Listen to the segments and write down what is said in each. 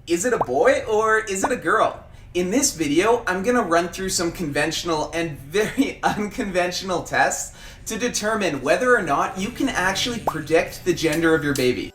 Is it a boy or is it a girl? In this video, I'm gonna run through some conventional and very unconventional tests to determine whether or not you can actually predict the gender of your baby.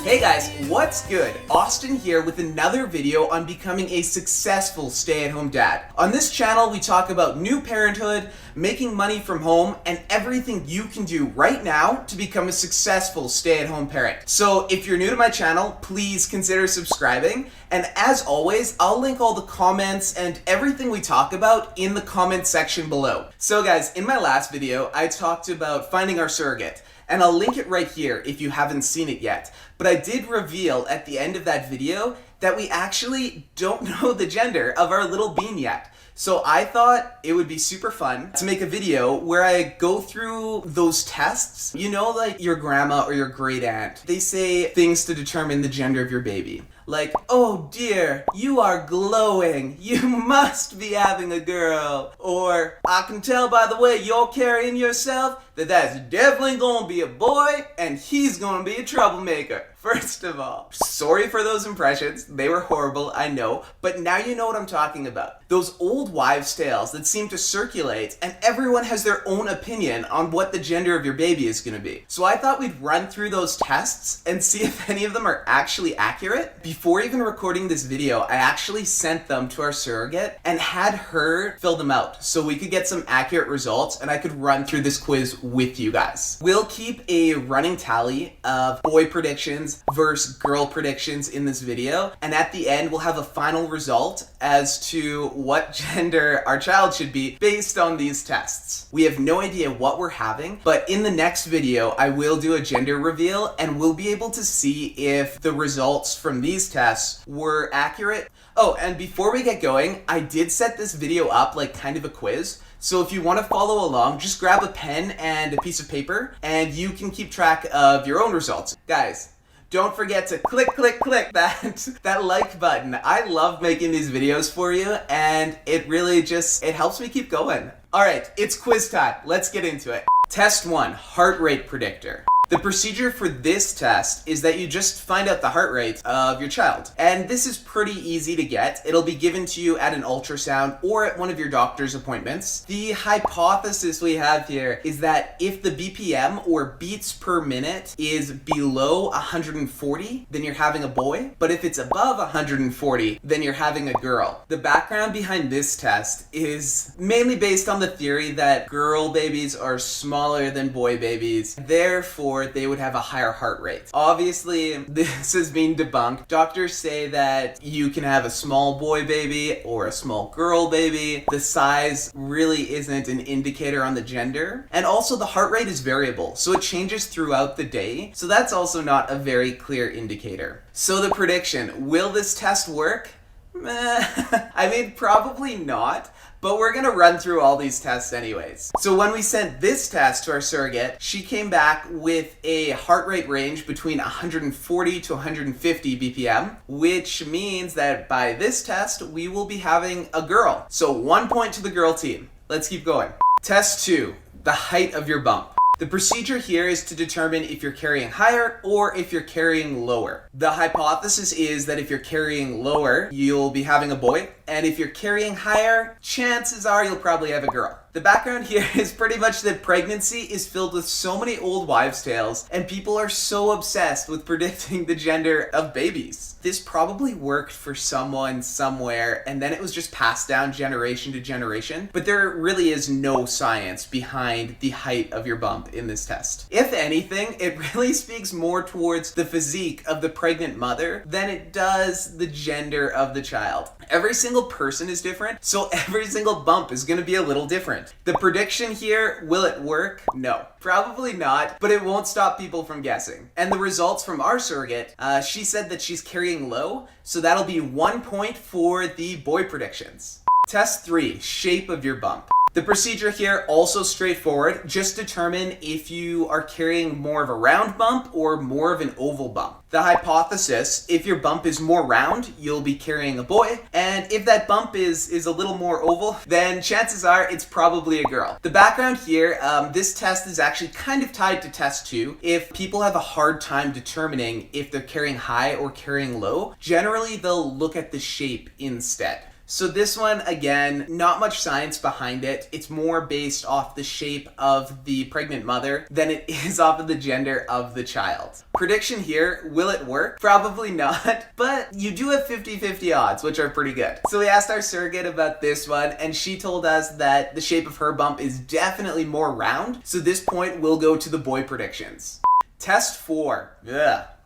Hey guys, what's good? Austin here with another video on becoming a successful stay-at-home dad. On this channel, we talk about new parenthood, making money from home, and everything you can do right now to become a successful stay-at-home parent. So if you're new to my channel, please consider subscribing. And as always, I'll link all the comments and everything we talk about in the comment section below. So guys, in my last video, I talked about finding our surrogate. And I'll link it right here if you haven't seen it yet. But I did reveal at the end of that video that we actually don't know the gender of our little bean yet. So I thought it would be super fun to make a video where I go through those tests. You know, like your grandma or your great aunt, they say things to determine the gender of your baby. Like, oh dear, you are glowing. You must be having a girl. Or, I can tell by the way you're carrying yourself that that's definitely gonna be a boy and he's gonna be a troublemaker. First of all, sorry for those impressions. They were horrible, I know, but now you know what I'm talking about. Those old wives' tales that seem to circulate and everyone has their own opinion on what the gender of your baby is gonna be. So I thought we'd run through those tests and see if any of them are actually accurate. Before even recording this video, I actually sent them to our surrogate and had her fill them out so we could get some accurate results and I could run through this quiz with you guys. We'll keep a running tally of boy predictions versus girl predictions in this video, and at the end we'll have a final result as to what gender our child should be based on these tests. We have no idea what we're having, but in the next video I will do a gender reveal and we'll be able to see if the results from these tests were accurate. Oh, and before we get going, I did set this video up like kind of a quiz. So if you want to follow along, just grab a pen and a piece of paper and you can keep track of your own results. Guys, don't forget to click that like button. I love making these videos for you and it really it helps me keep going. All right, it's quiz time. Let's get into it. Test 1, heart rate predictor. The procedure for this test is that you just find out the heart rate of your child. And this is pretty easy to get. It'll be given to you at an ultrasound or at one of your doctor's appointments. The hypothesis we have here is that if the BPM or beats per minute is below 140, then you're having a boy. But if it's above 140, then you're having a girl. The background behind this test is mainly based on the theory that girl babies are smaller than boy babies. Therefore, they would have a higher heart rate. Obviously, this has been debunked. Doctors say that you can have a small boy baby or a small girl baby. The size really isn't an indicator on the gender. And also the heart rate is variable, so it changes throughout the day. So that's also not a very clear indicator. So the prediction, will this test work? I mean, probably not. But we're gonna run through all these tests anyways. So when we sent this test to our surrogate, she came back with a heart rate range between 140 to 150 BPM, which means that by this test, we will be having a girl. So 1 point to the girl team. Let's keep going. Test 2, the height of your bump. The procedure here is to determine if you're carrying higher or if you're carrying lower. The hypothesis is that if you're carrying lower, you'll be having a boy, and if you're carrying higher, chances are you'll probably have a girl. The background here is pretty much that pregnancy is filled with so many old wives' tales, and people are so obsessed with predicting the gender of babies. This probably worked for someone somewhere, and then it was just passed down generation to generation, but there really is no science behind the height of your bump in this test. If anything, it really speaks more towards the physique of the pregnant mother than it does the gender of the child. Every single person is different, so every single bump is gonna be a little different. The prediction here, will it work? No, probably not, but it won't stop people from guessing. And the results from our surrogate, she said that she's carrying low, so that'll be 1 point for the boy predictions. Test 3, shape of your bump. The procedure here, also straightforward. Just determine if you are carrying more of a round bump or more of an oval bump. The hypothesis, if your bump is more round, you'll be carrying a boy, and if that bump is a little more oval, then chances are it's probably a girl. The background here, this test is actually kind of tied to test 2. If people have a hard time determining if they're carrying high or carrying low, generally they'll look at the shape instead. So this one, again, not much science behind it. It's more based off the shape of the pregnant mother than it is off of the gender of the child. Prediction here, will it work? Probably not, but you do have 50-50 odds, which are pretty good. So we asked our surrogate about this one, and she told us that the shape of her bump is definitely more round. So this point will go to the boy predictions. Test 4,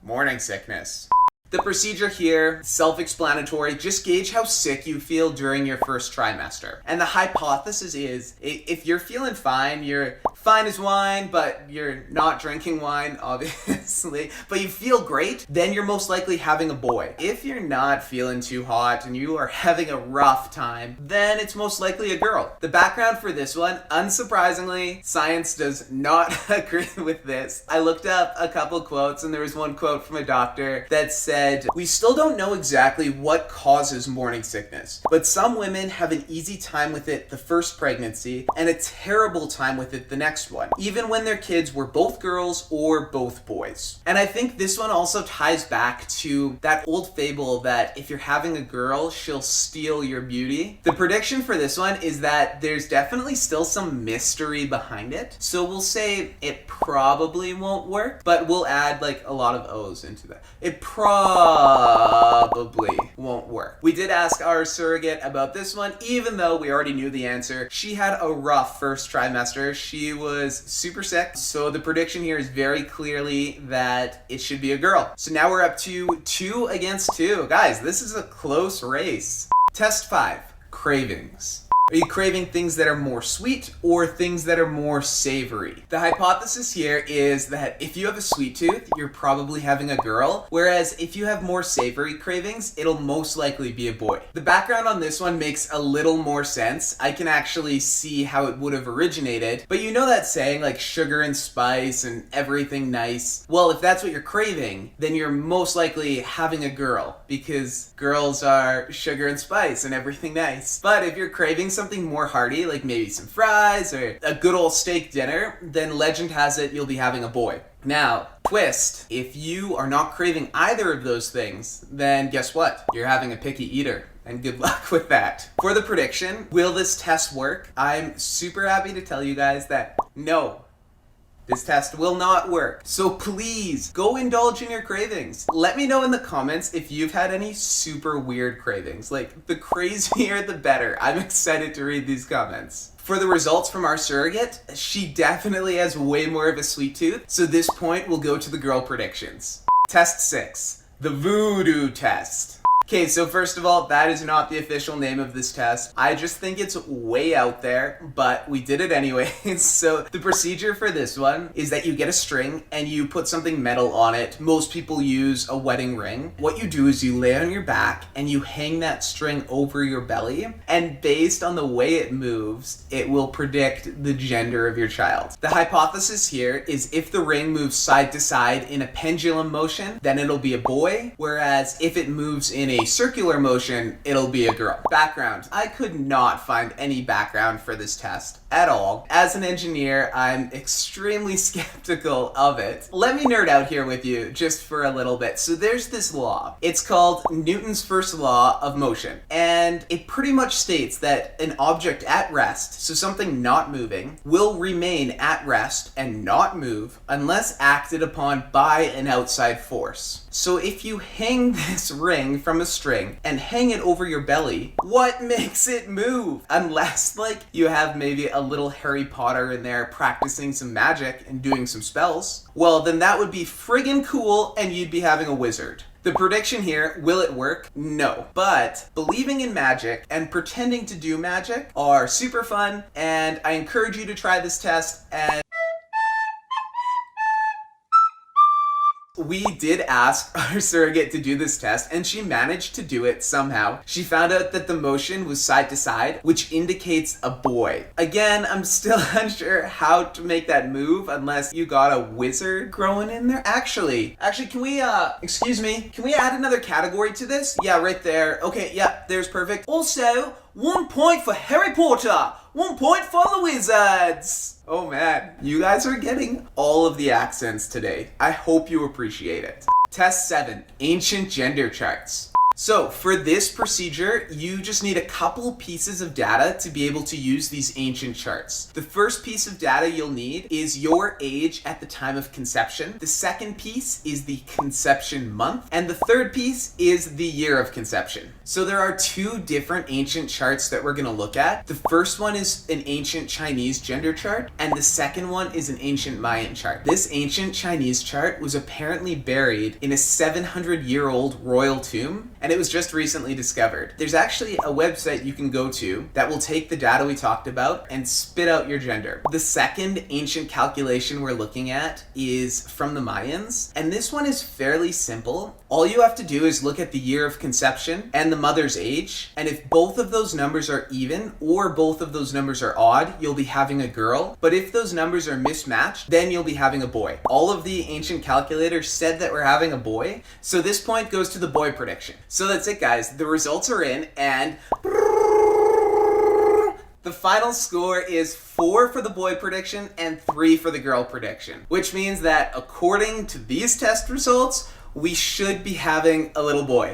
morning sickness. The procedure here, self-explanatory, just gauge how sick you feel during your first trimester. And the hypothesis is, if you're feeling fine, you're fine as wine, but you're not drinking wine, obviously, but you feel great, then you're most likely having a boy. If you're not feeling too hot and you are having a rough time, then it's most likely a girl. The background for this one, unsurprisingly, science does not agree with this. I looked up a couple quotes, and there was one quote from a doctor that said, "We still don't know exactly what causes morning sickness, but some women have an easy time with it the first pregnancy and a terrible time with it the next one, even when their kids were both girls or both boys." And I think this one also ties back to that old fable that if you're having a girl, she'll steal your beauty. The prediction for this one is that there's definitely still some mystery behind it. So we'll say it probably won't work, but we'll add like a lot of O's into that. It probably won't work. We did ask our surrogate about this one, even though we already knew the answer. She had a rough first trimester. She was super sick. So the prediction here is very clearly that it should be a girl. So now we're up to 2 against 2. Guys, this is a close race. Test 5, cravings. Are you craving things that are more sweet or things that are more savory? The hypothesis here is that if you have a sweet tooth, you're probably having a girl, whereas if you have more savory cravings, it'll most likely be a boy. The background on this one makes a little more sense. I can actually see how it would have originated, but you know that saying like sugar and spice and everything nice? Well, if that's what you're craving, then you're most likely having a girl, because girls are sugar and spice and everything nice. But if you're craving something more hearty, like maybe some fries or a good old steak dinner, then legend has it you'll be having a boy. Now, twist, if you are not craving either of those things, then guess what? You're having a picky eater. And good luck with that. For the prediction, will this test work? I'm super happy to tell you guys that no. This test will not work. So please, go indulge in your cravings. Let me know in the comments if you've had any super weird cravings. Like, the crazier the better. I'm excited to read these comments. For the results from our surrogate, she definitely has way more of a sweet tooth, so this point will go to the girl predictions. Test 6, the VOODOO test. Okay, so first of all, that is not the official name of this test. I just think it's way out there, but we did it anyway. So the procedure for this one is that you get a string and you put something metal on it. Most people use a wedding ring. What you do is you lay on your back and you hang that string over your belly, and based on the way it moves, it will predict the gender of your child. The hypothesis here is if the ring moves side to side in a pendulum motion, then it'll be a boy, whereas if it moves in a circular motion, it'll be a girl. Background. I could not find any background for this test at all. As an engineer, I'm extremely skeptical of it. Let me nerd out here with you just for a little bit. So there's this law. It's called Newton's first law of motion. And it pretty much states that an object at rest, so something not moving, will remain at rest and not move unless acted upon by an outside force. So if you hang this ring from a string and hang it over your belly, what makes it move? Unless like you have maybe a little Harry Potter in there practicing some magic and doing some spells, well then that would be friggin' cool and you'd be having a wizard. The prediction here, will it work? No. But believing in magic and pretending to do magic are super fun, and I encourage you to try this test and We did ask our surrogate to do this test, and she managed to do it somehow. She found out that the motion was side to side, which indicates a boy. Again, I'm still unsure how to make that move unless you got a wizard growing in there. Actually, can we, excuse me, can we add another category to this? Yeah, right there. Okay, yeah, there's perfect. Also, 1 point for Harry Potter, 1 point for the wizards. Oh man, you guys are getting all of the accents today. I hope you appreciate it. Test 7, ancient gender charts. So for this procedure, you just need a couple pieces of data to be able to use these ancient charts. The first piece of data you'll need is your age at the time of conception. The second piece is the conception month. And the third piece is the year of conception. So there are 2 different ancient charts that we're gonna look at. The first one is an ancient Chinese gender chart, and the second one is an ancient Mayan chart. This ancient Chinese chart was apparently buried in a 700-year-old royal tomb, and it was just recently discovered. There's actually a website you can go to that will take the data we talked about and spit out your gender. The second ancient calculation we're looking at is from the Mayans, and this one is fairly simple. All you have to do is look at the year of conception and the mother's age, and if both of those numbers are even or both of those numbers are odd, you'll be having a girl. But if those numbers are mismatched, then you'll be having a boy. All of the ancient calculators said that we're having a boy, so this point goes to the boy prediction. So that's it, guys. The results are in, and the final score is 4 for the boy prediction and 3 for the girl prediction, which means that according to these test results, we should be having a little boy.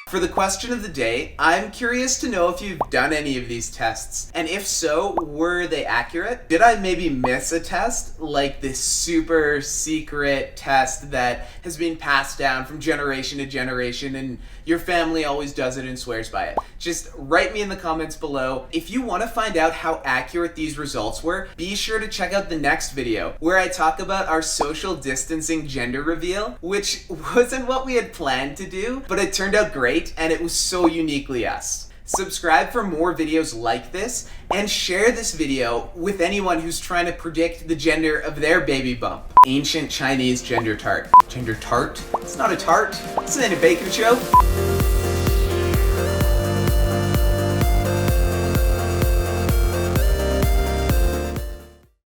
For the question of the day, I'm curious to know if you've done any of these tests, and if so, were they accurate? Did I maybe miss a test, like this super secret test that has been passed down from generation to generation and your family always does it and swears by it? Just write me in the comments below. If you want to find out how accurate these results were, be sure to check out the next video where I talk about our social distancing gender reveal, which wasn't what we had planned to do, but it turned out great. And it was so uniquely us. Subscribe for more videos like this, and share this video with anyone who's trying to predict the gender of their baby bump. Ancient Chinese gender tart. Gender tart? It's not a tart. This ain't a baking show.